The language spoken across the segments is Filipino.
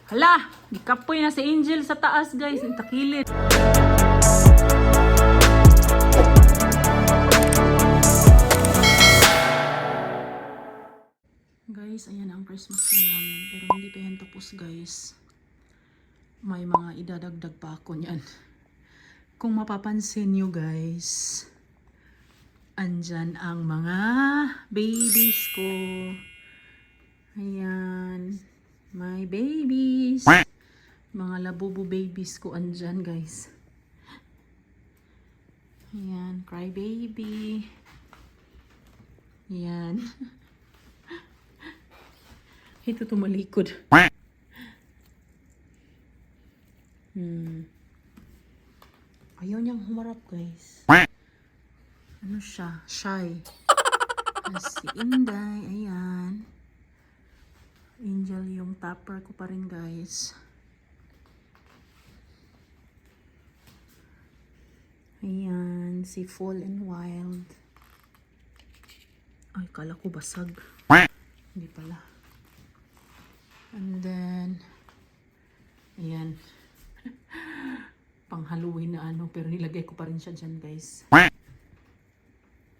Hala, gikapoy na si Angel sa taas guys, ang takilid. Guys, ayan ang Christmas tree namin. Pero hindi pa yan tapos guys. May mga idadagdag pa ako niyan. Kung mapapansin nyo guys, andyan ang mga babies ko. Ayan. My babies. Mga labubu babies ko andyan guys. Ayan. Cry baby. Ayan. Ito tumalikod. Ayaw niyang humarap guys. Ano siya? Shy. Si Inday. Ayan. Angel yung topper ko pa rin guys. Ayan. Si Full and Wild. Ay, kala ko basag. Hindi pala. And then, ayan. Pang Halloween na ano, pero nilagay ko pa rin siya dyan guys.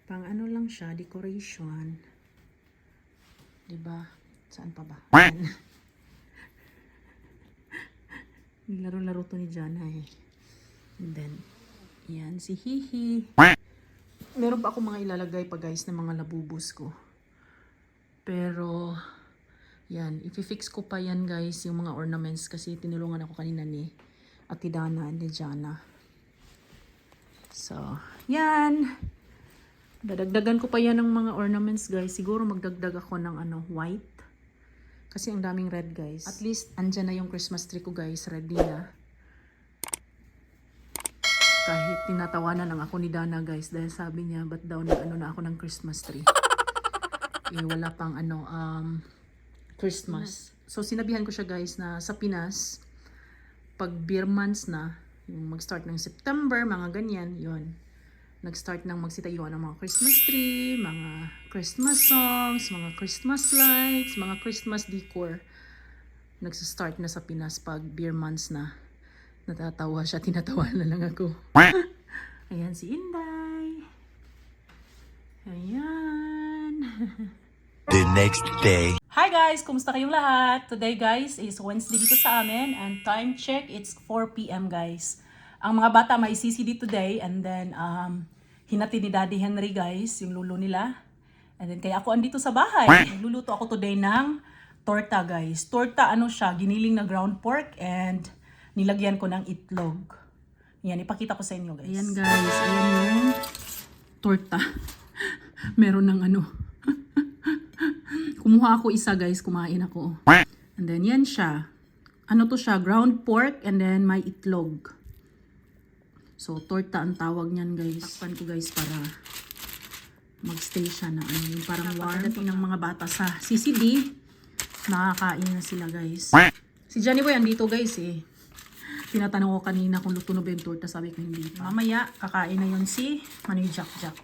Pang ano lang siya, decoration. Diba? Saan pa ba? Ayan. Nilaro-laro to ni Jana eh. And then, ayan, si Hihi. Meron pa ako mga ilalagay pa guys ng mga labubos ko. Pero, yan, i-fix ko pa yan guys, yung mga ornaments kasi tinulungan ako kanina ni Ate Dana and ni Jana. So, yan. Dadagdagan ko pa yan ng mga ornaments guys. Siguro magdagdag ako ng ano, white. Kasi ang daming red guys. At least, andyan na yung Christmas tree ko guys. Ready na. Kahit tinatawanan lang ako ni Dana guys. Dahil sabi niya, ba't daw nag-ano na ako ng Christmas tree. Eh, wala pang ano, Christmas. So, sinabihan ko siya guys na sa Pinas, pag beer months na, yung mag-start ng September, mga ganyan, yun. Nag-start ng magsitayuan ng mga Christmas tree, mga Christmas songs, mga Christmas lights, mga Christmas decor. Nagsa-start na sa Pinas pag beer months na. Natatawa siya, tinatawa na lang ako. Ayan si Inday. Ayan. The next day. Hi guys! Kumusta kayong lahat? Today guys is Wednesday dito sa amin and time check, it's 4 p.m. guys. Ang mga bata may CCD today and then hinati ni Daddy Henry guys, yung lulo nila. And then kaya ako andito sa bahay. Nagluluto ako today ng torta guys. Torta ano siya, giniling na ground pork and nilagyan ko ng itlog. Yan, ipakita ko sa inyo guys. Ayan guys, ayan yung torta. Meron ng ano. Kumuha ako isa guys, kumain ako. And then yan siya. Ano to siya? Ground pork and then may itlog. So torta ang tawag niyan guys. Takpan ko guys para magstay siya na ano. Yung parang warm. Pagdating ng mga bata sa CCD, nakakain na sila guys. Si Johnny Boy andito guys eh. Tinatanong ko kanina kung luto na ba yung torta. Sabi ko hindi pa. Mamaya kakain na yun si Manoy Jack Jack.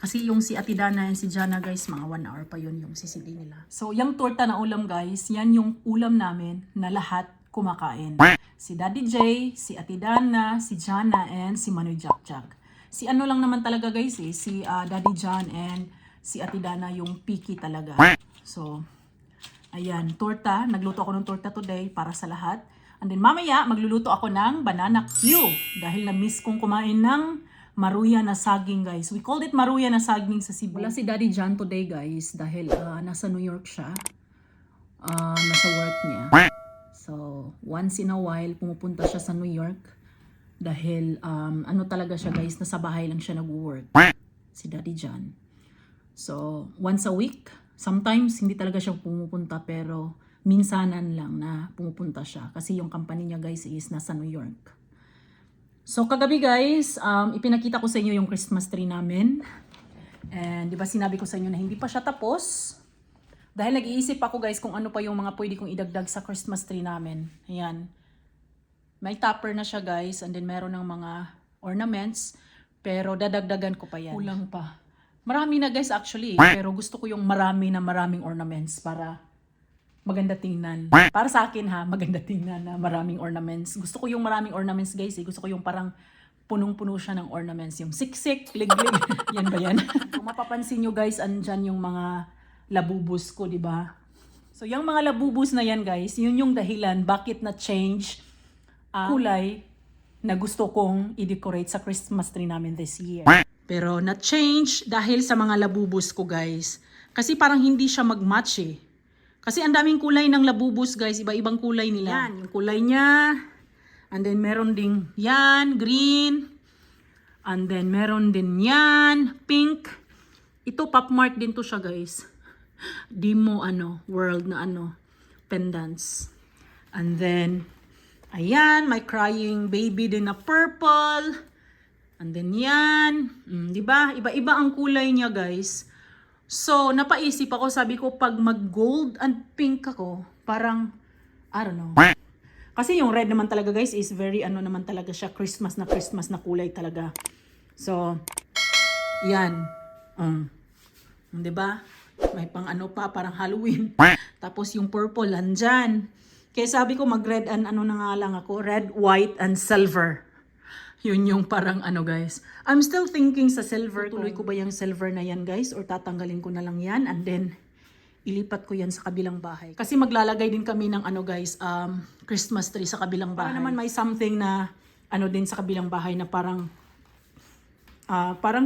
Kasi yung si Ate Dana and si Jana guys, mga 1 hour pa yun yung CCD nila. So, yung torta na ulam guys, yan yung ulam namin na lahat kumakain. Si Daddy J, si Ate Dana, si Jana, and si Manoy Jack Jack. Si ano lang naman talaga guys eh, si Daddy John and si Ate Dana yung picky talaga. So, ayan, torta. Nagluto ako ng torta today para sa lahat. And then mamaya, magluluto ako ng banana Q. Dahil na-miss kong kumain ng maruya na saging guys. We called it maruya na saging sa Cebu. Wala si Daddy John today guys dahil nasa New York siya. Nasa work niya. So, once in a while pumupunta siya sa New York dahil ano talaga siya guys, nasa bahay lang siya nag-work. Si Daddy John. So, once a week, sometimes hindi talaga siya pumupunta pero minsanan lang na pumupunta siya kasi yung company niya guys is nasa New York. So, kagabi guys, ipinakita ko sa inyo yung Christmas tree namin. And di ba sinabi ko sa inyo na hindi pa siya tapos? Dahil nag-iisip ako guys kung ano pa yung mga pwede kong idagdag sa Christmas tree namin. Ayan. May topper na siya guys. And then meron ng mga ornaments. Pero dadagdagan ko pa yan. Kulang pa. Marami na guys actually. Pero gusto ko yung marami na maraming ornaments para maganda tingnan. Para sa akin ha, maganda tingnan na maraming ornaments. Gusto ko yung maraming ornaments guys eh. Gusto ko yung parang punong-puno siya ng ornaments. Yung siksik, liglig. Yan ba yan? Kung mapapansin nyo guys, andyan yung mga labubus ko, di ba? So yung mga labubus na yan guys, yun yung dahilan bakit na-change kulay na gusto kong i-decorate sa Christmas tree namin this year. Pero na-change dahil sa mga labubus ko guys. Kasi parang hindi siya mag-match eh. Kasi ang daming kulay ng labubus guys, iba-ibang kulay nila. Yan, yung kulay niya. And then meron ding yan, green. And then meron din yan, pink. Ito pop mark din to siya guys. Demo world na pendants. And then ayan, may crying baby din na purple. And then yan, 'di ba? Iba-iba ang kulay niya guys. So, napaisip ako, sabi ko, pag mag-gold and pink ako, parang, I don't know. Kasi yung red naman talaga, guys, is very, naman talaga siya, Christmas na kulay talaga. So, yan. Diba? May pang pa, parang Halloween. Tapos yung purple, andyan. Kaya sabi ko, mag-red and na nga lang ako, red, white, and silver. Yun yung parang guys. I'm still thinking sa silver. Tuloy ko ba yung silver na yan guys? Or tatanggalin ko na lang yan and then ilipat ko yan sa kabilang bahay. Kasi maglalagay din kami ng guys, Christmas tree sa kabilang bahay. Para naman may something na din sa kabilang bahay na parang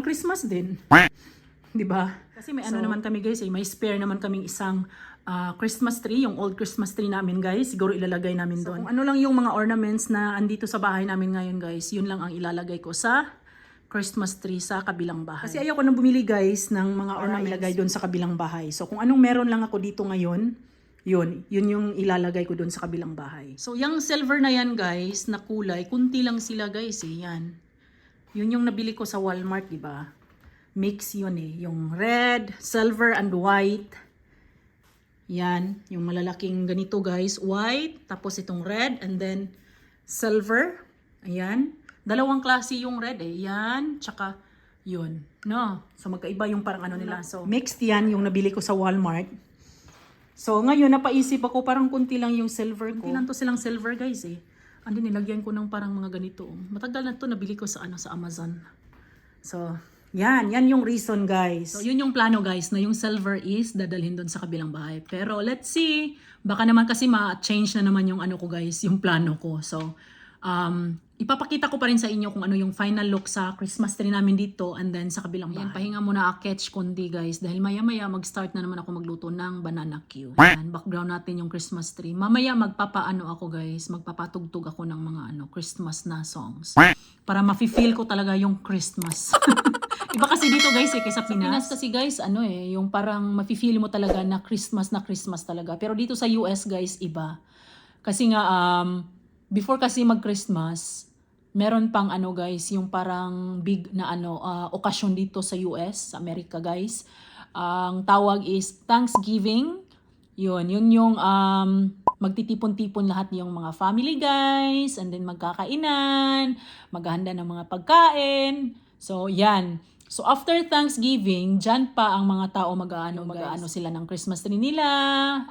Christmas din. 'Di ba? Kasi may naman kami guys, may spare naman kaming isang Christmas tree, yung old Christmas tree namin guys, siguro ilalagay namin doon. Kung lang yung mga ornaments na andito sa bahay namin ngayon guys, yun lang ang ilalagay ko sa Christmas tree sa kabilang bahay. Kasi ayoko nang bumili guys ng mga ornaments ilagay doon sa kabilang bahay. So kung anong meron lang ako dito ngayon, yun yung ilalagay ko doon sa kabilang bahay. So yung silver na yan guys, na kulay, kunti lang sila guys eh, yan. Yun yung nabili ko sa Walmart, di ba? Mix yun eh, yung red, silver, and white. Yan, yung malalaking ganito guys, white, tapos itong red, and then silver. Ayan. Dalawang klase yung red eh. Yan, tsaka yun. No? So magkaiba yung parang nila. So mixed yan yung nabili ko sa Walmart. So ngayon napaisip ako, parang kunti lang yung silver ko. Kunti lang to silang silver guys eh. Andi nilagyan ko ng parang mga ganito. Matagal na to nabili ko sa sa Amazon. So yan yung reason guys. So yun yung plano guys, na yung silver is dadalhin doon sa kabilang bahay. Pero let's see, baka naman kasi ma-change na naman yung ko guys, yung plano ko. So ipapakita ko pa rin sa inyo kung yung final look sa Christmas tree namin dito and then sa kabilang bahay. Ayan, pahinga muna catch kundi guys dahil maya-maya mag-start na naman ako magluto ng banana Q. Ayan, background natin yung Christmas tree. Mamaya ako guys, magpapatugtog ako ng mga Christmas na songs. Para mafe-feel ko talaga yung Christmas. Iba kasi dito guys kaysa Pinas. Sa Pinas kasi guys, yung parang mafe-feel mo talaga na Christmas talaga. Pero dito sa US guys, iba. Kasi nga, before kasi mag-Christmas, meron pang guys, yung parang big na okasyon dito sa US, sa Amerika guys. Ang tawag is Thanksgiving. Yun yung magtitipon-tipon lahat yung mga family guys, and then magkakainan, maghahanda ng mga pagkain. So, yan. So, after Thanksgiving, dyan pa ang mga tao mag-aano sila ng Christmas tree nila.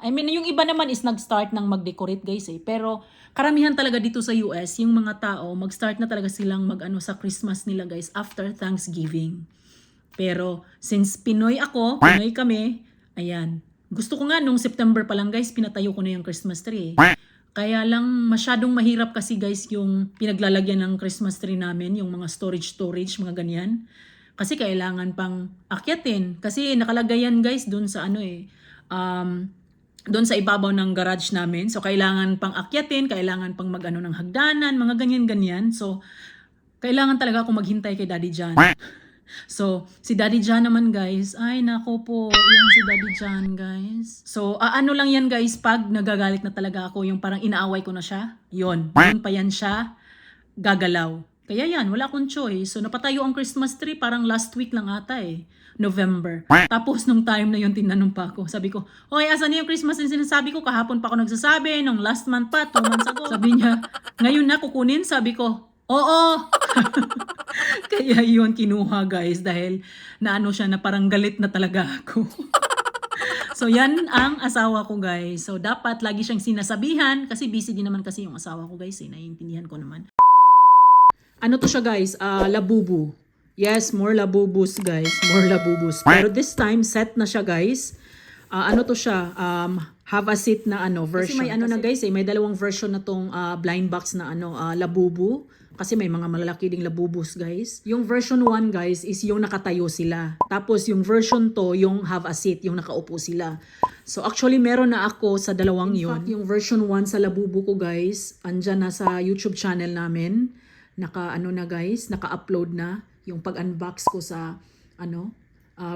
I mean, yung iba naman is nag-start ng mag-decorate guys eh. Pero, karamihan talaga dito sa US, yung mga tao, mag-start na talaga silang sa Christmas nila guys after Thanksgiving. Pero, since Pinoy kami, ayan. Gusto ko nga nung September pa lang guys, pinatayo ko na yung Christmas tree eh. Kaya lang masyadong mahirap kasi guys yung pinaglalagyan ng Christmas tree namin, yung mga storage, mga ganyan. Kasi kailangan pang akyatin. Kasi nakalagay yan guys dun sa dun sa ibabaw ng garage namin. So kailangan pang akyatin, kailangan pang ng hagdanan, mga ganyan-ganyan. So kailangan talaga ako maghintay kay Daddy John. So, si Daddy John naman guys, ay nako po, yan si Daddy John guys. So, lang yan guys, pag nagagalit na talaga ako, yung parang inaaway ko na siya, yun pa yan siya, gagalaw. Kaya yan, wala akong choice. So, napatayo ang Christmas tree, parang last week lang ata eh, November. Tapos, nung time na yun, tinanong pa ako. Sabi ko, oy, asan na yung Christmas na sinasabi ko? Kahapon pa ako nagsasabi, nung last month pa, 2 months ago. Sabi niya, ngayon na kukunin, sabi ko, oo. Kaya yun kinuha guys dahil siya na parang galit na talaga ako. So yan ang asawa ko guys. So dapat lagi siyang sinasabihan kasi busy din naman kasi yung asawa ko guys. Naiintindihan ko naman. Ano to siya guys? Labubu. Yes, more labubus guys. More labubus. Pero this time set na siya guys. Ano to siya? Have a seat na version. Kasi may na guys may dalawang version na tong blind box na labubu. Kasi may mga malalaki ding labubus guys. Yung version 1 guys is yung nakatayo sila. Tapos yung version 2 yung have a seat, yung nakaupo sila. So actually meron na ako sa dalawang yun. Yung version 1 sa labubu ko guys, andyan na sa YouTube channel namin. Na guys, naka-upload na yung pag-unbox ko sa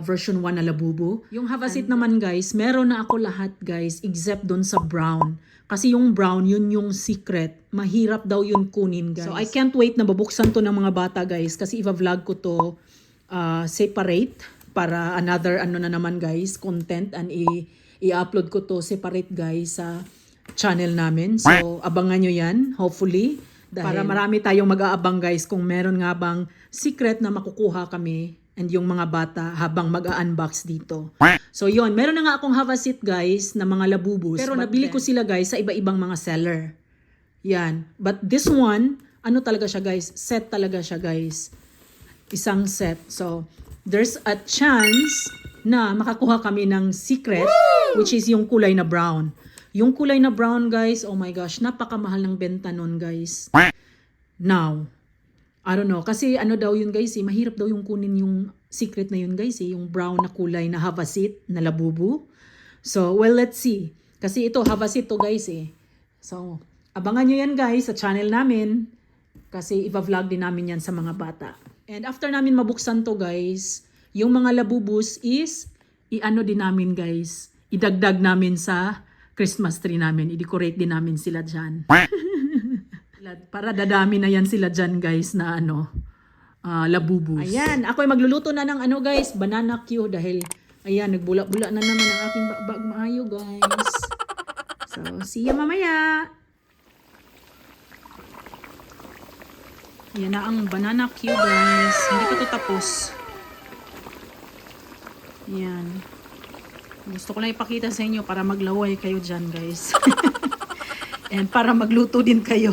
version 1 na labubu. Yung have a seat naman guys, meron na ako lahat guys except dun sa brown. Kasi yung brown, yun yung secret. Mahirap daw yun kunin guys. So I can't wait na babuksan to ng mga bata guys kasi i-vlog ko to separate para another na naman guys, content and i-upload ko to separate guys sa channel namin. So abangan nyo yan, hopefully. Para marami tayong mag-aabang guys kung meron nga bang secret na makukuha kami and yung mga bata habang mag-unbox dito. So yon, meron na nga akong have a seat guys na mga labubus. Pero nabili ko sila guys sa iba-ibang mga seller. Yan. But this one, talaga siya guys? Set talaga siya guys. Isang set. So there's a chance na makakuha kami ng secret which is yung kulay na brown. Yung kulay na brown guys, oh my gosh, napakamahal ng benta nun guys. Now, I don't know. Kasi daw yun guys mahirap daw yung kunin yung secret na yun guys yung brown na kulay na have a seat na labubu. So, well, let's see. Kasi ito, have a seat to guys So, abangan nyo yan guys sa channel namin. Kasi iba-vlog din namin yan sa mga bata. And after namin mabuksan to guys, yung mga labubus is, din namin guys, idagdag namin sa Christmas tree namin. I-decorate din namin sila dyan. Para dadami na yan sila dyan guys na labubus. Ayan, ako ay magluluto na ng guys, banana Q dahil ayan, nagbula-bula na naman ang aking bag maayo guys. So, see ya mamaya. Ayan na ang banana Q guys. Hindi pa to tapos. Ayan. Gusto ko lang ipakita sa inyo para maglaway kayo dyan guys. And para magluto din kayo.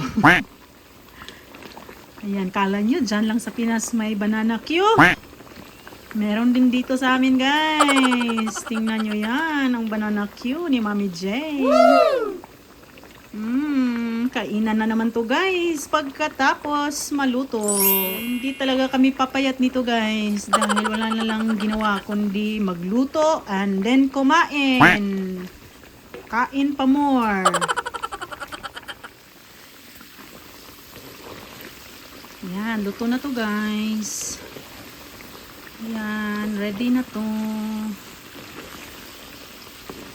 Ayan, kala nyo, dyan lang sa Pinas may banana Q. Meron din dito sa amin, guys. Tingnan nyo yan, ang banana Q ni Mami J. Kainan na naman to, guys. Pagkatapos maluto. Hindi talaga kami papayat nito, guys. Dahil wala na lang ginawa kundi magluto and then kumain. Kain pa more. Yan, luto na to guys. Yan, ready na to.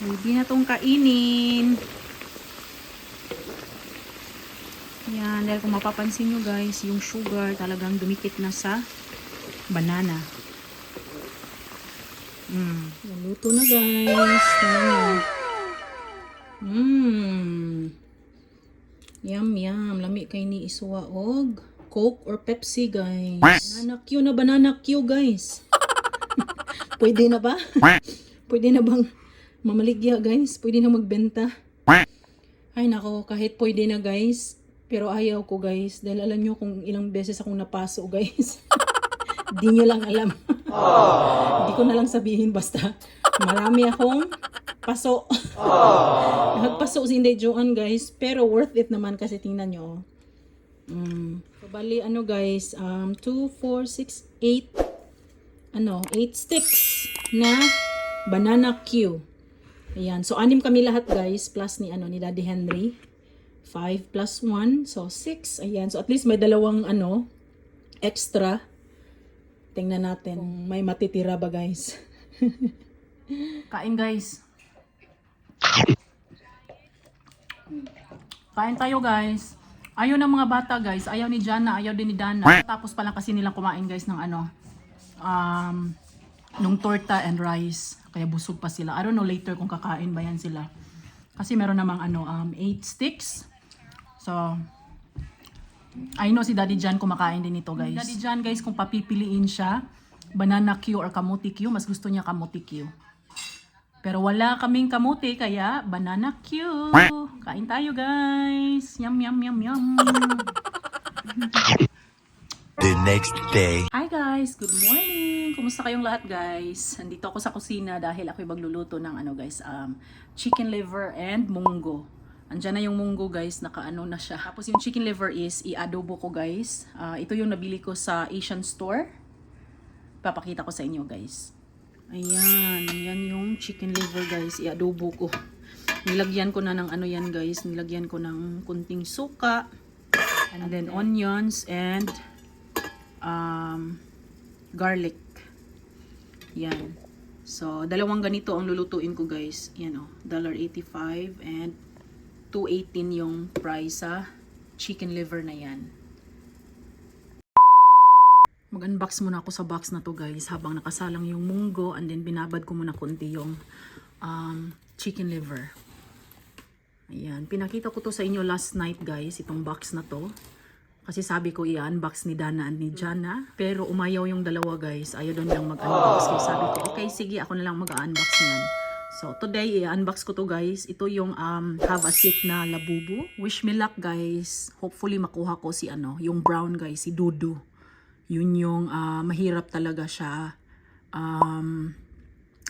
Ready na tong kainin. Yan, dahil kung mapapansin nyo guys, yung sugar talagang dumikit na sa banana. Yan, luto na guys. Yum, yum. Lami kay ni isuwa og Coke or Pepsi, guys. Banana Q, guys. Pwede na ba? Pwede na bang mamaligya, guys? Pwede na magbenta? Ay, nako, kahit pwede na, guys. Pero ayaw ko, guys. Dahil alam nyo kung ilang beses akong napaso, guys. Di nyo lang alam. Di ko na lang sabihin, basta marami akong paso. Nagpaso si Inday Joanne, guys. Pero worth it naman kasi tingnan nyo. So, bali, guys, 2, 4, 6, 8, 8 sticks na banana Q. Ayan. So, 6 kami lahat, guys, plus ni Daddy Henry. 5 plus 1, so 6. Ayan. So, at least may dalawang, extra. Tingnan natin kung may matitira ba, guys. Kain, guys. Kain tayo, guys. Ayaw ng mga bata guys, ayaw ni Jana, ayaw din ni Dana. Tapos pa lang kasi nilang kumain guys ng nung torta and rice. Kaya busog pa sila. I don't know later kung kakain ba yan sila. Kasi meron namang 8 sticks. So, I know si Daddy Jan kumakain din ito guys. Daddy Jan guys, kung papipiliin siya, banana Q or kamuti Q, mas gusto niya kamuti Q. Pero wala kaming kamote, kaya banana Q. Kain tayo, guys. Yum, yum, yum, yum. The next day. Hi guys, good morning. Kumusta kayong lahat, guys? Nandito ako sa kusina dahil ako'y magluluto ng chicken liver and munggo. Andiyan na yung munggo, guys, nakaano na siya. Tapos yung chicken liver is i-adobo ko, guys. Ito yung nabili ko sa Asian store. Papakita ko sa inyo, guys. Ayan, yan yung chicken liver, guys. I-adobo ko. Nilagyan ko na ng ano yan, guys. Nilagyan ko ng kunting suka. And then onions and garlic. Yan. So, dalawang ganito ang lulutuin ko, guys. Yan o, $1.85 and $2.18 yung price sa chicken liver na yan. Mag-unbox muna ako sa box na to, guys, habang nakasalang yung munggo, and then binabad ko muna konti yung chicken liver. Ayan. Pinakita ko to sa inyo last night, guys, itong box na to. Kasi sabi ko i-unbox ni Dana and ni Jana. Pero umayaw yung dalawa, guys. Ayaw doon lang mag-unbox. Kaya sabi ko, okay, sige, ako na lang mag-unbox niyan. So, today, i-unbox ko to, guys. Ito yung have a seat na labubu. Wish me luck, guys. Hopefully, makuha ko si yung brown, guys, si Dudu. Yun yung mahirap talaga siya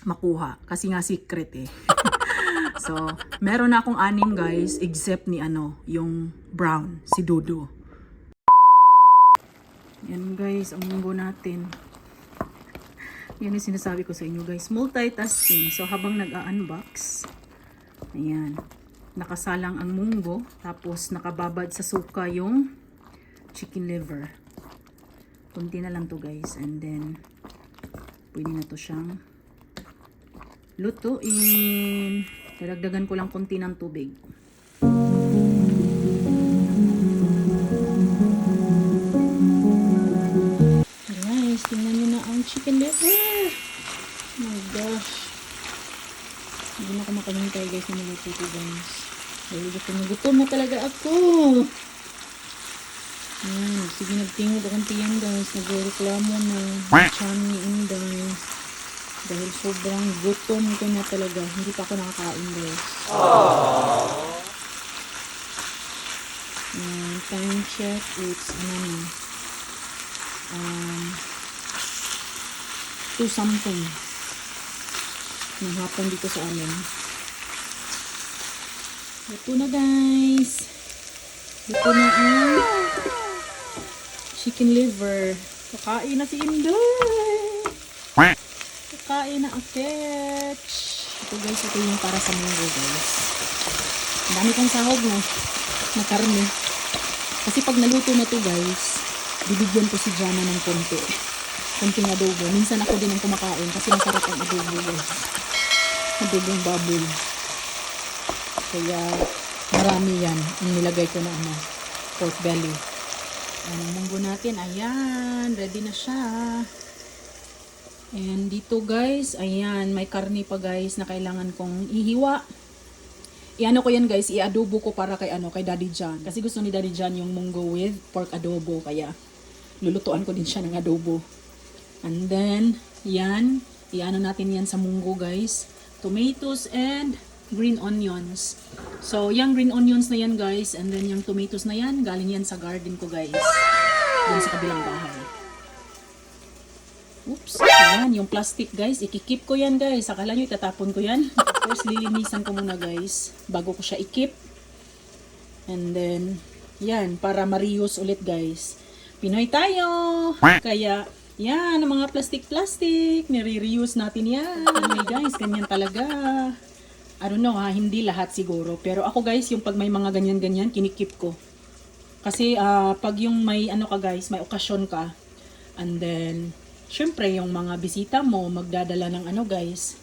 makuha. Kasi nga secret eh. So, meron na akong 6, guys, except ni yung brown, si Dudu. Yan, guys, ang munggo natin. Yan yung sinasabi ko sa inyo, guys. Multitasking. So, habang nag-unbox, ayan, nakasalang ang munggo, tapos nakababad sa suka yung chicken liver. Kunti na lang to, guys. And then, pwede na to siyang lutuin. Daragdagan ko lang kunti ng tubig. Tingnan nyo na ang chicken liver. Oh my gosh. Hindi na ako makamintay, guys, na niluto ko, guys. Dahil gutom na talaga ako. Ayan. Sige, nagtingog akong tiyan, guys. Nagreklamo na chan ni Inday. Dahil sobrang gutom ko na talaga. Hindi pa ako nakakain, guys. And time check, it's 2 something ng hapon dito sa amin. Luto na, guys. Luto na ang chicken liver. Kakain na si Inday. Kakain na ang ketch. Ito, guys, ito yung para sa munggo, guys. Ang dami kong sahog na karne. Kasi pag naluto na to, guys, bibigyan ko si Jana ng konting adobo. Minsan ako din ang kumakain kasi masarap ang adobo, guys. Adobong baboy. Kaya marami yan ang nilagay ko na pork belly. Ayan ang munggo natin. Ayan, ready na siya. And dito, guys, ayan, may karni pa, guys, na kailangan kong ihiwa. Iano ko yan, guys, i-adobo ko para kay Daddy John. Kasi gusto ni Daddy John yung munggo with pork adobo, kaya lulutuan ko din siya ng adobo. And then, yan, iano natin yan sa munggo, guys. Tomatoes and green onions. So, yung green onions na yan, guys, and then yung tomatoes na yan, galing yan sa garden ko, guys. Dun sa kabilang bahay. Oops, ayan, yung plastic, guys, ikikip ko yan, guys. Akala nyo itatapon ko yan. First, lilinisan ko muna, guys, bago ko siya ikip. And then, yan, para ma-reuse ulit, guys. Pinoy tayo! Kaya, yan, ang mga plastic, nire-reuse natin yan. Anyway, guys, ganyan talaga. I don't know, hindi lahat siguro. Pero ako, guys, yung pag may mga ganyan-ganyan, kinikip ko. Kasi, pag yung may, guys, may okasyon ka, and then, syempre, yung mga bisita mo, magdadala ng guys,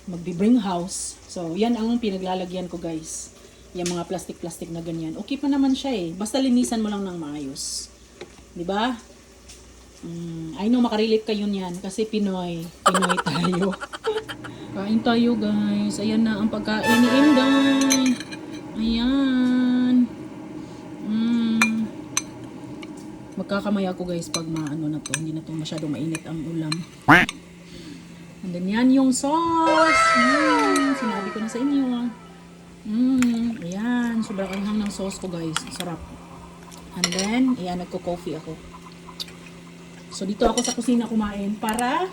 magbi-bring house. So, yan ang pinaglalagyan ko, guys. Yung mga plastic na ganyan. Okay pa naman siya eh. Basta linisan mo lang ng maayos. Diba? I know, makarelate kayo niyan. Kasi Pinoy tayo. Kain tayo, guys. Ayan na ang pagkain ni Inday. Ayan. Magkakamay ako, guys, pag na to. Hindi na to masyadong mainit ang ulam. And then yan yung sauce. Sinabi ko na sa inyo. Ayan. Sobrang anghang ng sauce ko guys. Sarap. And then, ayan, nagko-coffee ako. So, dito ako sa kusina kumain para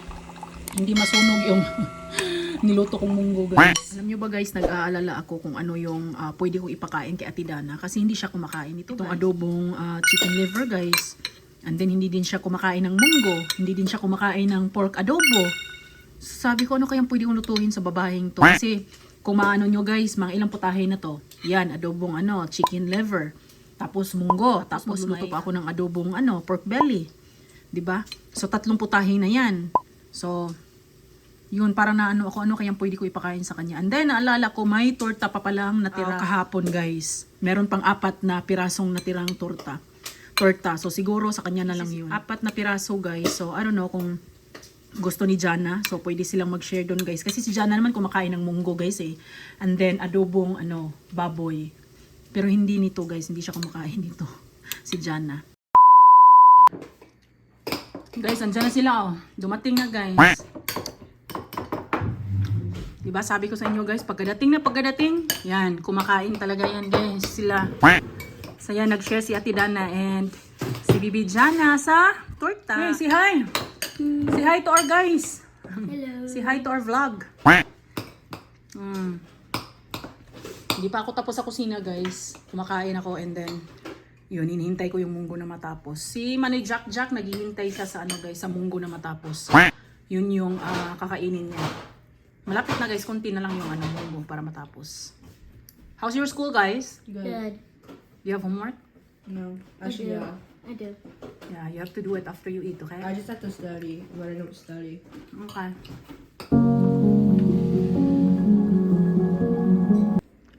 hindi masunog yung niluto kong munggo guys. Alam nyo ba guys, nag-aalala ako kung ano yung pwede kong ipakain kay Ate Dana kasi hindi siya kumakain ito. Itong adobong chicken liver guys. And then, hindi din siya kumakain ng munggo. Hindi din siya kumakain ng pork adobo. Sabi ko, ano kayang pwede kong lutuin sa babaeng to? Kasi, kung maano nyo guys, mga ilang putahe na to. Yan, adobong chicken liver. Tapos munggo. Tapos luto pa ako ng adobong pork belly. 'Di ba? So, 3 putahe na yan. So, yun, parang naano ako, ano kayang pwede ko ipakain sa kanya. And then, naalala ko, may torta pa palang natira kahapon guys. Meron pang 4 na pirasong natirang torta. So, siguro sa kanya na lang yun. 4 na piraso guys. So, I don't know kung gusto ni Jana. So, pwede silang mag-share doon guys. Kasi si Jana naman kumakain ng munggo guys eh. And then, adobong baboy. Pero hindi nito guys. Hindi siya kumakain nito. Si Jana. Guys, andyan na sila oh. Dumating na guys. Diba sabi ko sa inyo guys, pagkadating, yan, kumakain talaga yan guys. Sila. So yan, nag-share si Ate Dana and si Bibi Jana sa torta. Hey, say hi! Say hi to our guys. Hello. Say hi to our vlog. Hindi pa ako tapos sa kusina guys. Kumakain ako and then yun, hinihintay ko yung munggo na matapos. Si Manay Jack naghihintay siya sa guys, sa munggo na matapos. Yun yung kakainin niya. Malapit na guys, konti na lang yung munggo para matapos. How's your school guys? Good. Do you have homework? No, actually, yeah. I do. Yeah, you have to do it after you eat, okay? I just have to study when I don't study. Okay.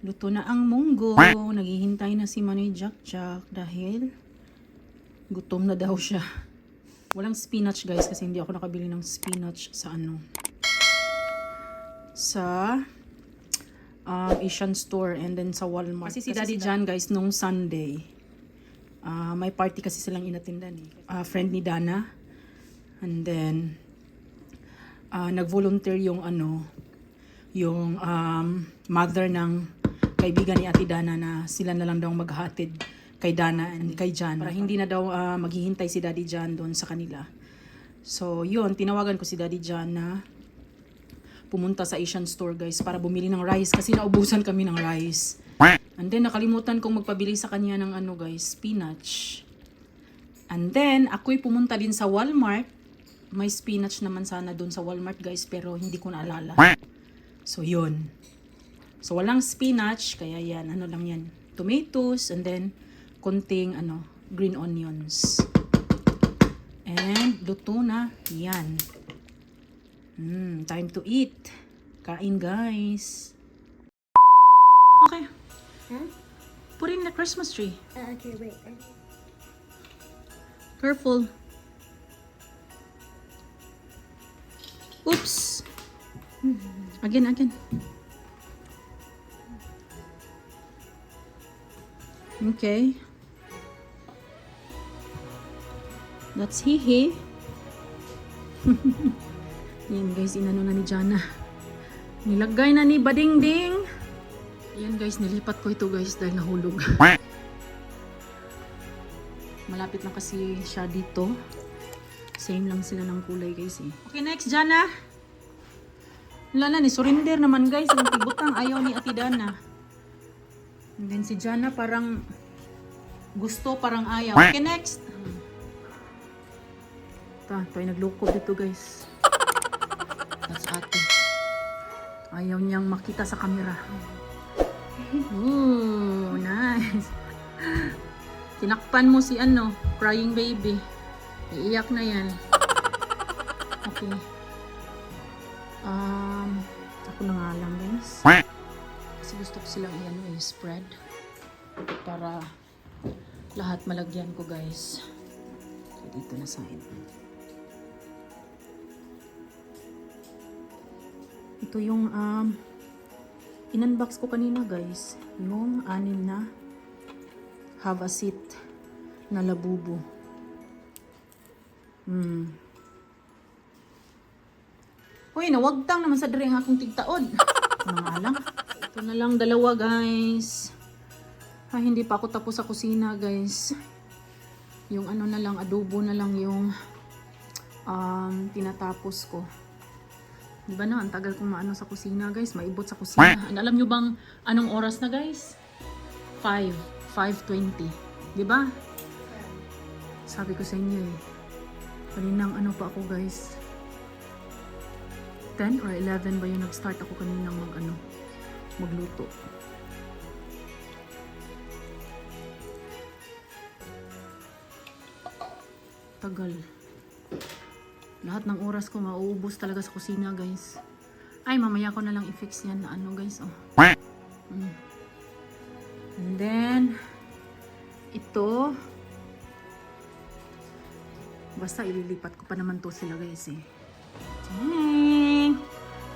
Luto na ang munggo. Naghihintay na si Manay Jack dahil gutom na daw siya. Walang spinach guys kasi hindi ako nakabili ng spinach sa sa Asian store and then sa Walmart. Kasi si Daddy John guys nung Sunday may party kasi silang inatindan friend ni Dana. And then nag-volunteer yung yung mother ng kaibigan ni Ate Dana na sila na lang daw maghatid kay Dana and kay Jan. Para hindi na daw maghihintay si Daddy Jan doon sa kanila. So, yun, tinawagan ko si Daddy Jan na pumunta sa Asian store guys para bumili ng rice kasi naubusan kami ng rice. And then, nakalimutan kong magpabili sa kanya ng guys, spinach. And then, ako'y pumunta din sa Walmart. May spinach naman sana doon sa Walmart guys pero hindi ko naalala. So, yun. So, walang spinach, kaya yan, lang yan, tomatoes, and then, konting, green onions. And, luto na, yan. Time to eat. Kain, guys. Okay. Huh? Put in the Christmas tree. Okay, wait. Careful. Oops. Again. Okay. That's Hihi. Yan guys, inano na ni Jana. Nilagay na ni Badingding. Yan guys, nilipat ko ito guys dahil nahulog. Malapit na kasi siya dito. Same lang sila ng kulay guys eh. Okay, next Jana. Wala na ni surrender naman guys. Ang tibutang ayaw ni Ate Dana. And then si Jana parang gusto, parang ayaw. Okay, next. Ito ay nagloko dito guys. That's Ate. Ayaw niyang makita sa camera. Ooh, nice. Tinakpan mo si crying baby. Iiyak na yan. Okay. Ako na nga lang guys. Kasi gusto ko silang spread para lahat malagyan ko guys. So, dito na side. Ito yung in-unbox ko kanina guys. Yung 6 na have a seat na labubo. Hoy, nawagtang naman sa diri ang akong tigtaod. Ano nga lang. Ito na lang dalawa, guys. Ay, hindi pa ako tapos sa kusina, guys. Yung ano na lang, adobo na lang yung tinatapos ko. Di ba na, ang tagal kong maano sa kusina, guys. Maibot sa kusina. And alam nyo bang anong oras na, guys? 5:20. Di ba? Sabi ko sa inyo eh. Kaninang ano pa ako, guys. 10 or 11 ba yung nag-start ako kaninang magluto. Tagal. Lahat ng oras ko mauubos talaga sa kusina, guys. Ay, mamaya ko na lang i-fix yan na ano, guys. Oh. And then, ito. Basta ililipat ko pa naman to sila, guys, eh. Dang!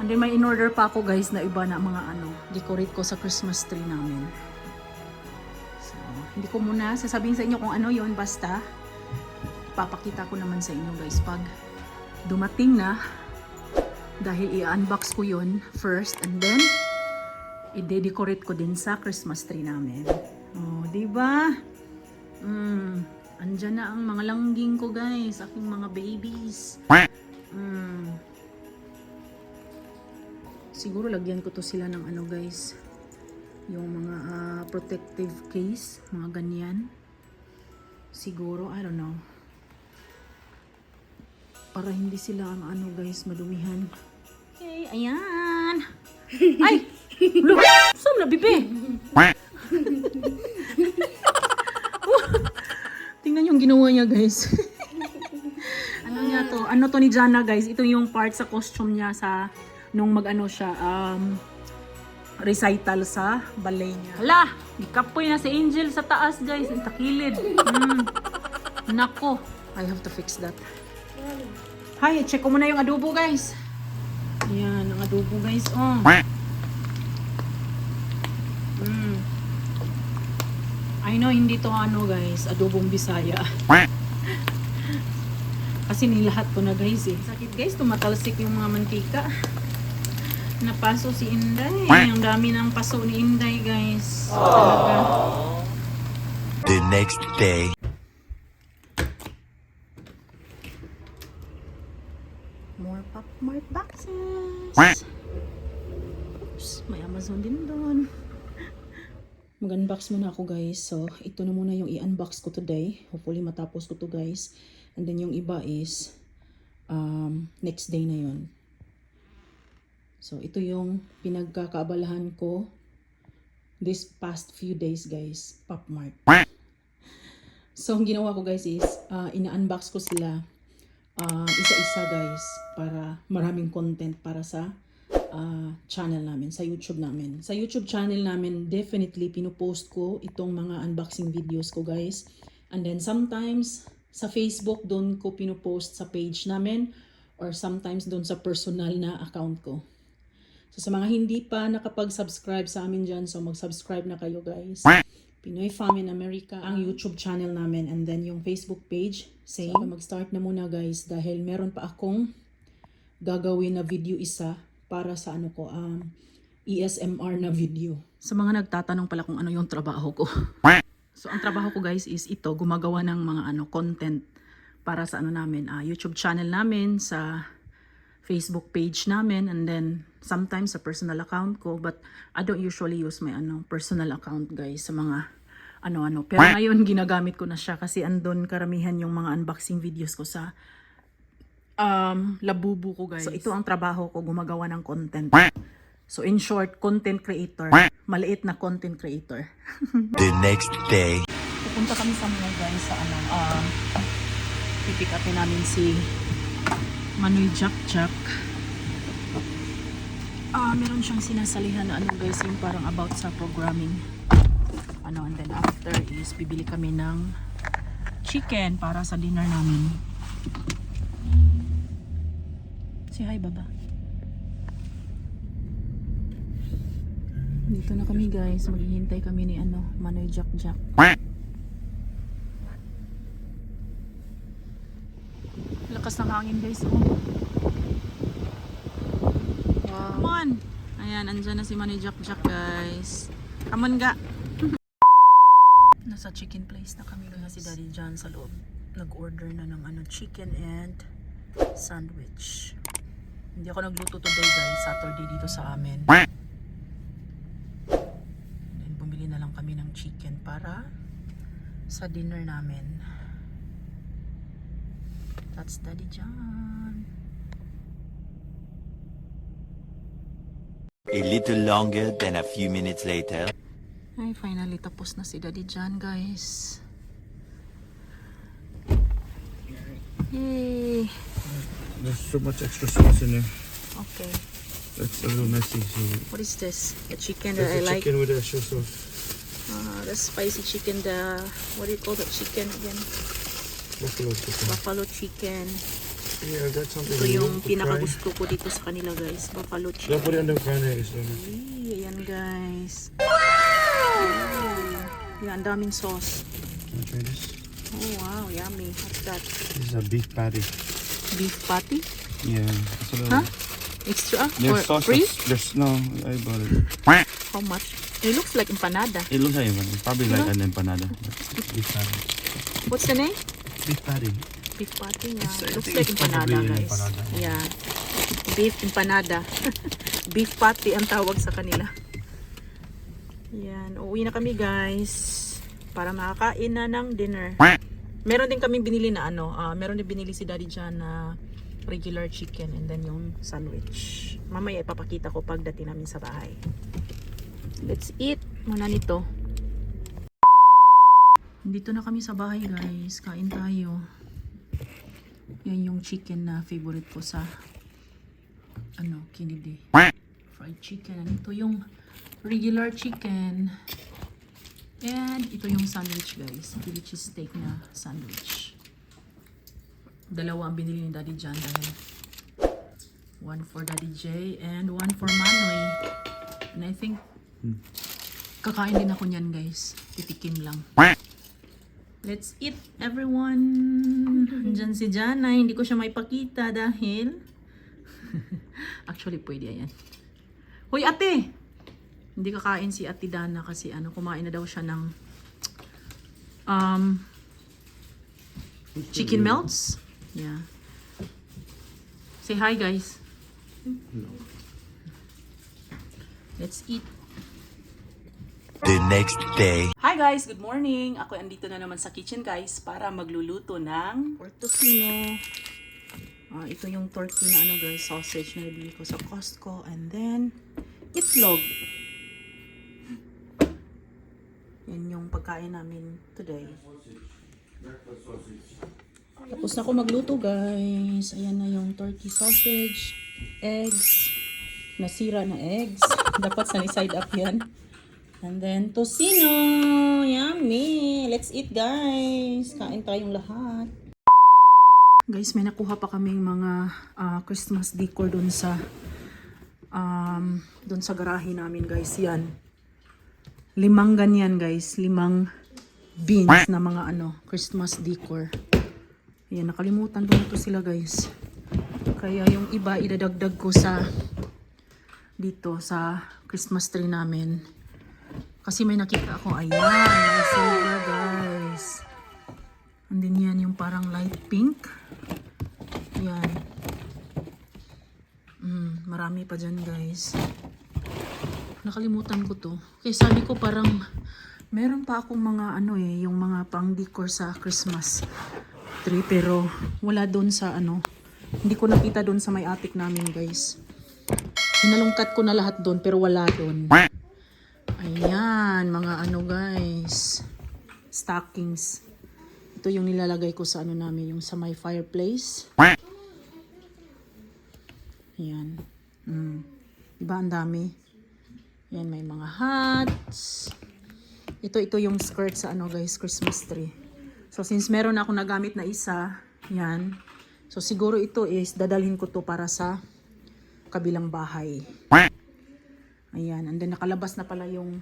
And then, may in-order pa ako, guys, na iba na mga decorate ko sa Christmas tree namin. So, hindi ko muna sasabihin sa inyo kung ano yon, basta papakita ko naman sa inyo, guys, pag dumating na, dahil i-unbox ko yon first, and then i-decorate ko din sa Christmas tree namin. Oh, di ba? Andyan na ang mga langging ko, guys, aking mga babies. Siguro lagyan ko to sila ng guys, yung mga protective case, mga ganyan. Siguro, I don't know. Para hindi sila guys, madumihan. Okay, ayan. Ay! Look! Saan na, bibi? Tingnan yung ginawa niya, guys. Ano to ni Jana, guys? Ito yung part sa costume niya sa nung siya, recital sa ballet niya. Hala! Ikapoy na si Angel sa taas, guys. Ang takilid. Nako. I have to fix that. Hi, check ko muna yung adobo, guys. Ayan, ang adobo, guys. Oh. I know, hindi to guys, adobong Bisaya. Kasi nilahat ko na, guys, eh. Sakit, guys, tumatalsik yung mga mantika. Napaso si Inday. Ang dami ng paso ni Inday, guys. Talaga. The next day. More Popmart boxes. Oops, may Amazon din doon. Mag-unbox muna ako, guys. So, ito na muna yung i-unbox ko today. Hopefully matapos ko to, guys. And then yung iba is next day na yun. So, ito yung pinagkakaabalahan ko this past few days, guys. Popmart. So, ang ginawa ko, guys, is ina-unbox ko sila isa-isa, guys, para maraming content para sa channel namin, sa YouTube namin. Sa YouTube channel namin, definitely pinupost ko itong mga unboxing videos ko, guys. And then sometimes sa Facebook, doon ko pinupost sa page namin, or sometimes doon sa personal na account ko. So sa mga hindi pa nakapag-subscribe sa amin dyan, so mag-subscribe na kayo, guys. Pinoy Fam in America ang YouTube channel namin, and then yung Facebook page, same. So, mag-start na muna, guys, dahil meron pa akong gagawin na video isa para sa ESMR na video. Sa mga nagtatanong pala kung ano yung trabaho ko. So ang trabaho ko, guys, is ito, gumagawa ng mga content para sa namin, YouTube channel namin, sa Facebook page namin, and then sometimes sa personal account ko, but I don't usually use my personal account, guys, sa mga pero ngayon ginagamit ko na siya kasi andun karamihan yung mga unboxing videos ko sa Labubu ko, guys. So ito ang trabaho ko, gumagawa ng content. So in short, content creator. Maliit na content creator. The next day. Pupunta kami sa mga, guys, sa pipick upin namin si Manoy Jack Jack. Meron siyang sinasalihan na guys, yung parang about sa programming. And then after is bibili kami ng chicken para sa dinner namin. Say hi, Baba. Dito na kami, guys. Maghihintay kami ni Manoy Jack Jack. Lakas ng hangin, guys. Oh. on. Ayan, andyan na si Manny Jack Jack, guys. Come on, ga. Nasa chicken place na kami na si Daddy John sa loob. Nag-order na ng chicken and sandwich. Hindi ako nagluto today, guys. Saturday dito sa amin. Then bumili na lang kami ng chicken para sa dinner namin. That's Daddy John. A little longer than a few minutes later. Ay, finally tapos na si Daddy John, guys. Yay! There's so much extra sauce in there. Okay. That's a little messy. So What is this? The chicken that that's I the like. chicken with the extra sauce. The spicy chicken. What do you call that chicken again? Buffalo chicken. Buffalo chicken. Yeah, that's something Ito yung new to try. pinakagusto ko dito sa kanila, guys. Buffalo Don't chicken. put it under carne. So Ayan, guys. Yan, ang daming sauce. can I try this? Oh, wow. Yummy. What's that? This is a beef patty. Beef patty? Yeah. It's a little. Huh? Extra? There's Or sauce. free? There's no. I bought it. How much? It looks like empanada. It looks like it's probably like Yeah. an empanada. Beef patty. What's the name? Beef patty. Beef patty, yeah. I Looks think like it's empanada, probably an guys. empanada. Yeah. Beef empanada. Beef patty ang tawag sa kanila. Yan. Uuwi na kami, guys. Para makakain na ng dinner. Meron din kami binili na meron din binili si Daddy John na regular chicken and then yung sandwich. Mamaya ipapakita ko pagdating namin sa bahay. Let's eat muna nito. Dito na kami sa bahay, guys. Kain tayo. Yan yung chicken na favorite ko sa Kennedy. Fried chicken. And ito yung regular chicken. And ito yung sandwich, guys. Philly cheese steak na sandwich. Dalawa ang binili ni Daddy John dahil one for Daddy J and one for Manoy. And I think kakain din ako niyan, guys. Titikim lang. Let's eat, everyone. Andyan si Jana. Hindi ko siya maipakita dahil actually pwede yan. Hoy, ate! Hindi kakain si Ate Dana kasi kumain na daw siya ng chicken melts. Yeah. Say hi, guys. Let's eat. The next day. Hi guys, good morning. Ako andito na naman sa kitchen, guys, para magluluto ng portofino. Ito yung turkey na guys, sausage na nabili ko sa Costco, and then itlog. Yan yung pagkain namin today. Tapos na ako magluto, guys. Ayan na yung turkey sausage, eggs, nasira na eggs. Dapat sunny side up yan. And then, tocino! Yummy! Let's eat, guys! Kain tayong lahat. Guys, may nakuha pa kaming mga Christmas decor dun sa garahe namin, guys. Yan. 5 ganyan, guys. 5 beans na mga Christmas decor. Ayan, nakalimutan ko na to sila, guys. Kaya yung iba, idadagdag ko dito sa Christmas tree namin. Kasi may nakita ako, ayan, may silver, guys. And then yan, yung parang light pink. Yan. Marami pa dyan, guys. Nakalimutan ko to. Kaya sabi ko parang, meron pa akong mga yung mga pang decor sa Christmas tree. Pero wala doon sa hindi ko nakita doon sa may attic namin, guys. Hinalungkat ko na lahat doon, pero wala doon. Ayan, mga guys. Stockings. Ito yung nilalagay ko sa namin, yung sa my fireplace. Ayan. Diba, ang dami. Ayan, may mga hats. Ito yung skirt sa guys, Christmas tree. So, since meron ako nagamit na isa, yan. So, siguro ito is, dadalhin ko to para sa kabilang bahay. Ayan, and then nakalabas na pala yung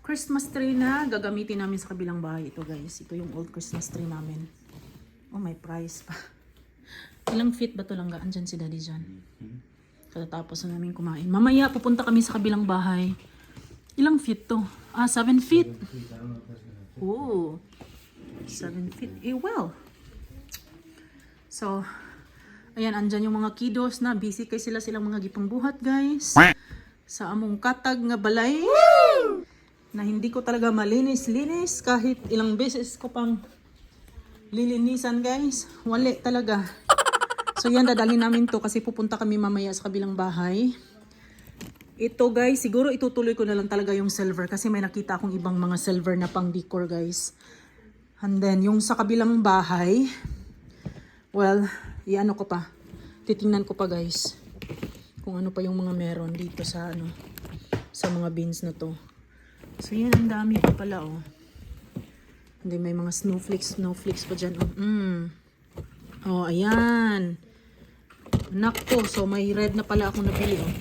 Christmas tree na gagamitin namin sa kabilang bahay. Ito, guys, ito yung old Christmas tree namin. Oh, may price pa. Ilang feet ba ito lang? Andyan si Daddy John. Katatapos na namin kumain. Mamaya pupunta kami sa kabilang bahay. Ilang feet to? 7 feet. Oo. 7 feet. Well. So, ayan, andyan yung mga kiddos na busy kay silang mga gipang buhat, guys. Sa among katag nga balay. Na hindi ko talaga malinis-linis kahit ilang beses ko pang lilinisan, guys. Wali talaga. So yan, dadalhin namin to kasi pupunta kami mamaya sa kabilang bahay. Ito, guys, siguro itutuloy ko na lang talaga yung silver kasi may nakita akong ibang mga silver na pang decor, guys. And then, yung sa kabilang bahay, well, iano ko pa. Titingnan ko pa, guys. Kung ano pa yung mga meron dito sa sa mga bins na to. So yan, ang dami pa pala, oh. Hindi, may mga snowflakes pa dyan, oh. Oh, ayan. Nakto, so may red na pala akong nabili, oh.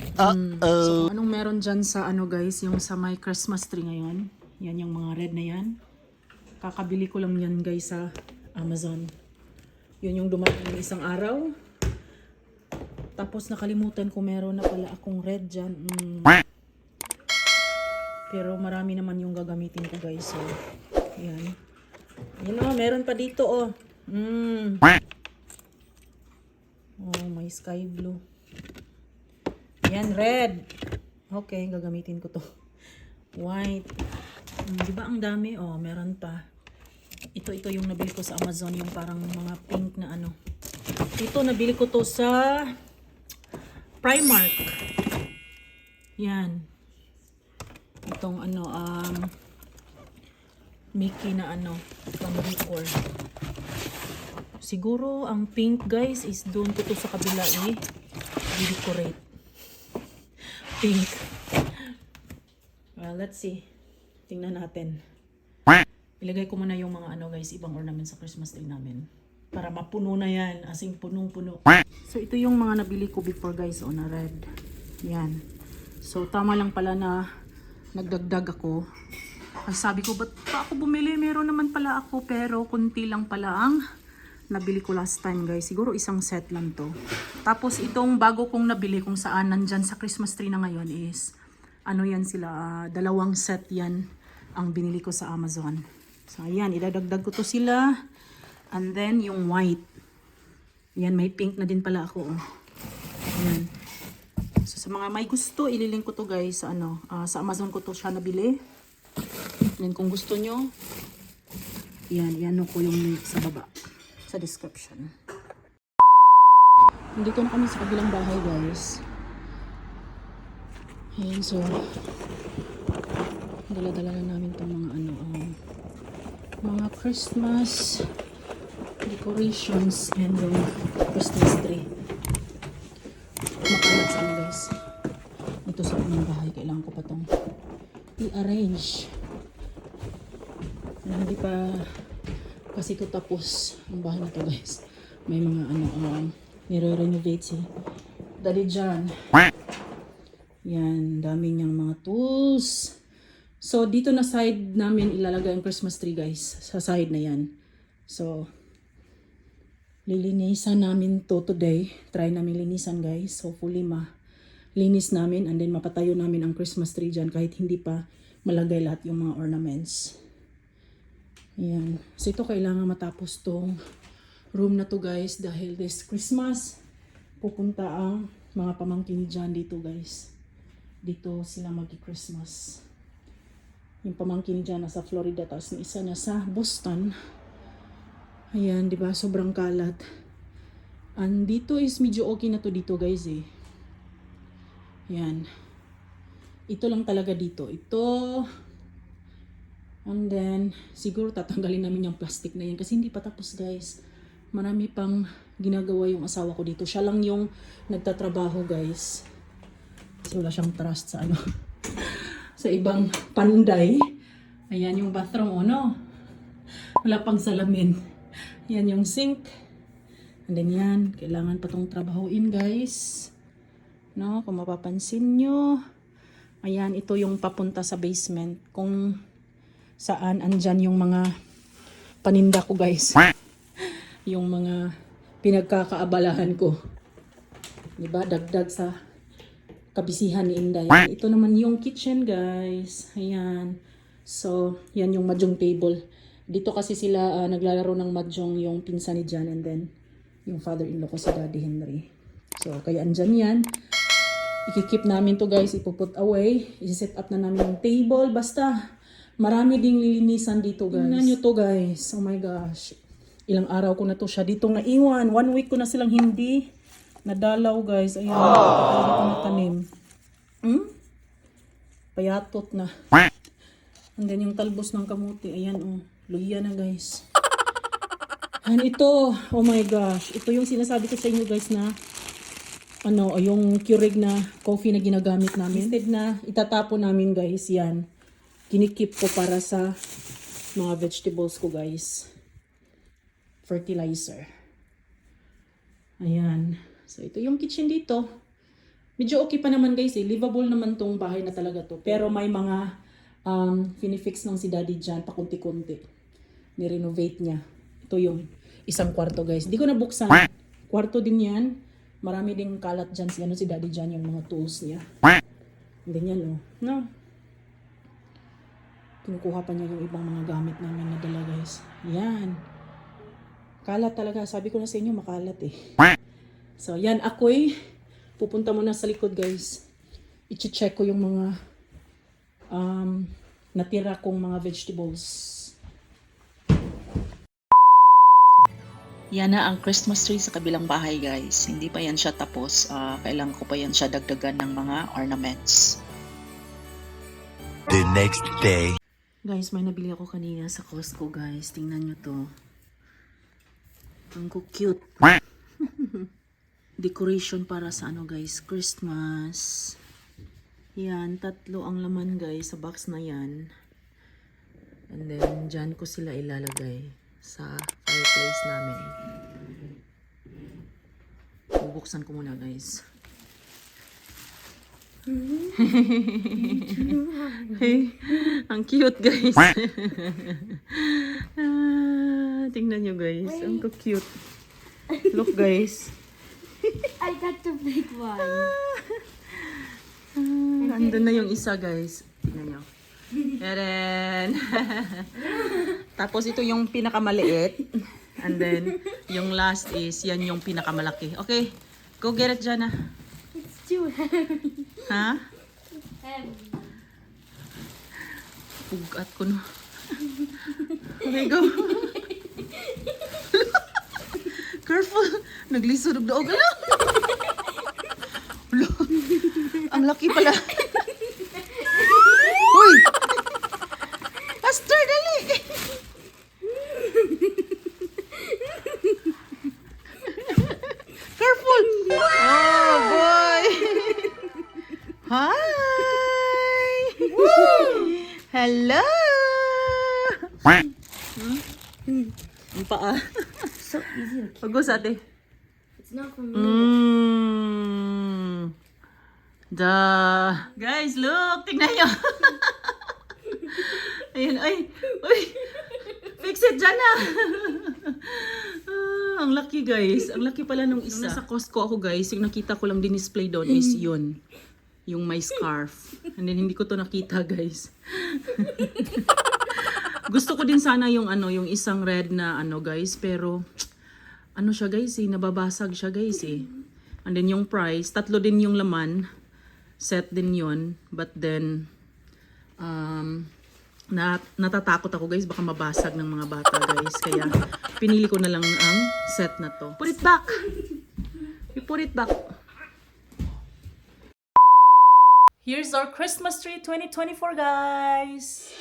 So anong meron dyan sa guys, yung sa my Christmas tree ngayon. Yan yung mga red na yan. Kakabili ko lang yan, guys, sa Amazon. Yun yung dumating ng isang araw. Tapos nakalimutan ko meron na pala akong red dyan. Pero marami naman yung gagamitin ko, guys. So, yan. Yan, oh, meron pa dito, oh. Oh, may sky blue. Yan, red. Okay, gagamitin ko to. White. Diba ang dami? Oh, meron pa. Ito yung nabili ko sa Amazon. Yung parang mga pink na Ito, nabili ko to sa Primark. Yan. Itong Mickey na pang decor. Siguro ang pink, guys, is doon ko to sa kabila i-decorate. Pink. Well, let's see. Tingnan natin. Ilagay ko muna yung mga guys, ibang ornaments sa Christmas tree namin. Para mapuno na yan. Asing punong-puno. So, ito yung mga nabili ko before, guys, na red. Yan. So, tama lang pala na nagdagdag ako. Ay, sabi ko, ba't pa ako bumili? Meron naman pala ako, pero kunti lang pala ang nabili ko last time, guys. Siguro isang set lang to. Tapos itong bago kong nabili kung saan nandyan sa Christmas tree na ngayon is yan sila, 2 set yan ang binili ko sa Amazon. So ayan, idadagdag ko to sila. And then yung white. Yan, may pink na din pala ako. Ayan. So sa mga may gusto, ililink ko to, guys, sa Amazon ko to siya nabili. Yan, kung gusto nyo, yan ko yung link sa baba. Sa description. Dito na kami sa kabilang bahay, guys. Ayan, so dala-dala na namin itong mga mga Christmas decorations and yung Christmas tree. Makalat sa guys. Ito sa kabilang bahay, kailangan ko pa itong i-arrange. Hindi pa kasi ito tapos ang bahay na to, guys. May mga nire-renovate si Daddy John. Yan, dami niyang mga tools. So dito na side namin ilalagay ang Christmas tree, guys. Sa side na yan. So lilinisan namin to today. Try namin linisan, guys. Hopefully linis namin and then mapatayo namin ang Christmas tree dyan kahit hindi pa malagay lahat yung mga ornaments. Ayan. So ito kailangan matapos tong room na to, guys, dahil this Christmas pupunta ang mga pamangkin dyan dito, guys. Dito sila mag-Christmas. Yung pamangkin dyan nasa Florida, tapos yung isa nasa Boston. Ayan, di ba? Sobrang kalat. And dito is medyo okay na to dito, guys, eh. Ayan. Ito lang talaga dito. Ito. And then, siguro tatanggalin namin yung plastic na yan kasi hindi pa tapos, guys. Marami pang ginagawa yung asawa ko dito. Siya lang yung nagtatrabaho, guys. Kasi wala siyang trust sa sa ibang panday. Ayan yung bathroom, wala pang salamin. Ayan yung sink. And then yan, kailangan pa tong trabahuin, guys. Kung mapapansin nyo. Ayan, ito yung papunta sa basement. Kung saan andyan yung mga paninda ko, guys. Yung mga pinagkakaabalahan ko. Diba? Dagdag sa kabisihan ni Inday. Ito naman yung kitchen, guys. Ayan. So, yan yung mahjong table. Dito kasi sila naglalaro ng mahjong yung pinsan ni Jan and then yung father-in-law ko si Daddy Henry. So, kaya andyan yan. Ikikip namin to guys, ipuput away. I-set up na namin yung table. Basta, marami ding lilinisan dito guys. Tingnan nyo to guys. Oh my gosh. Ilang araw ko na to siya dito naiwan. 1 week ko na silang hindi nadalaw guys. Ayan, talaga ko natanim. Payatot na. And then yung talbos ng kamuti. Ayan oh, luya na guys. And ito, oh my gosh. Ito yung sinasabi ko sa inyo guys na yung Keurig na coffee na ginagamit namin. Instead na itatapon namin guys, yan. Kinikip ko para sa mga vegetables ko guys. Fertilizer. Ayan. So ito yung kitchen dito. Medyo okay pa naman guys eh. Livable naman tong bahay na talaga to. Pero may mga finifix ng si Daddy dyan pakunti-kunti. Ni-renovate niya. Ito yung isang kwarto guys. Hindi ko nabuksan. Kwarto din yan. Marami ding kalat dyan si Daddy dyan, yung mga tools niya. And then yan, no? Kinukuha pa niya yung ibang mga gamit namin na dala, guys. Yan. Kalat talaga. Sabi ko na sa inyo, makalat eh. So, yan. Ako'y pupunta muna sa likod, guys. I-check ko yung mga natira kong mga vegetables. Yan na ang Christmas tree sa kabilang bahay guys. Hindi pa yan siya tapos. Kailangan ko pa yan siya dagdagan ng mga ornaments. The next day. Guys, may nabili ako kanina sa Costco guys. Tingnan nyo to. Ang cute. Decoration para sa guys, Christmas. Yan, 3 ang laman guys sa box na yan. And then, dyan ko sila ilalagay sa fireplace namin. Bubuksan ko muna guys. Hey, ang cute guys. Tingnan nyo guys, ang cute. Look guys. I got the big one. Andun na yung isa guys. Tingnan nyo. Eren. Tapos ito yung pinakamaliit. And then, yung last is, yan yung pinakamalaki. Okay, go get it, Jana. It's too heavy. Ha? Heavy. Pugat ko no. Okay, go. Careful. Naglisod og daog. Ang laki pala. Hoy! Faster, dali! Careful! Oh, boy! Hi! Hello! Ang paa. So easy to Pagos ate. It's not for me. Guys, look! Tingnan nyo! Ayan, ay! Uy! Fix it dyan na! Ang laki guys. Ang laki pala nung isa. Nasa Costco ako guys, yung nakita ko lang din display doon is yun. Yung my scarf. And then hindi ko to nakita guys. Gusto ko din sana yung yung isang red na guys, pero siya guys nababasag siya guys eh. And then yung price, 3 din yung laman. Set din yun. But then natatakot ako guys, baka mabasag ng mga bata guys. Kaya pinili ko na lang ang set na to. Put it back! You put it back. Here's our Christmas tree 2024 guys!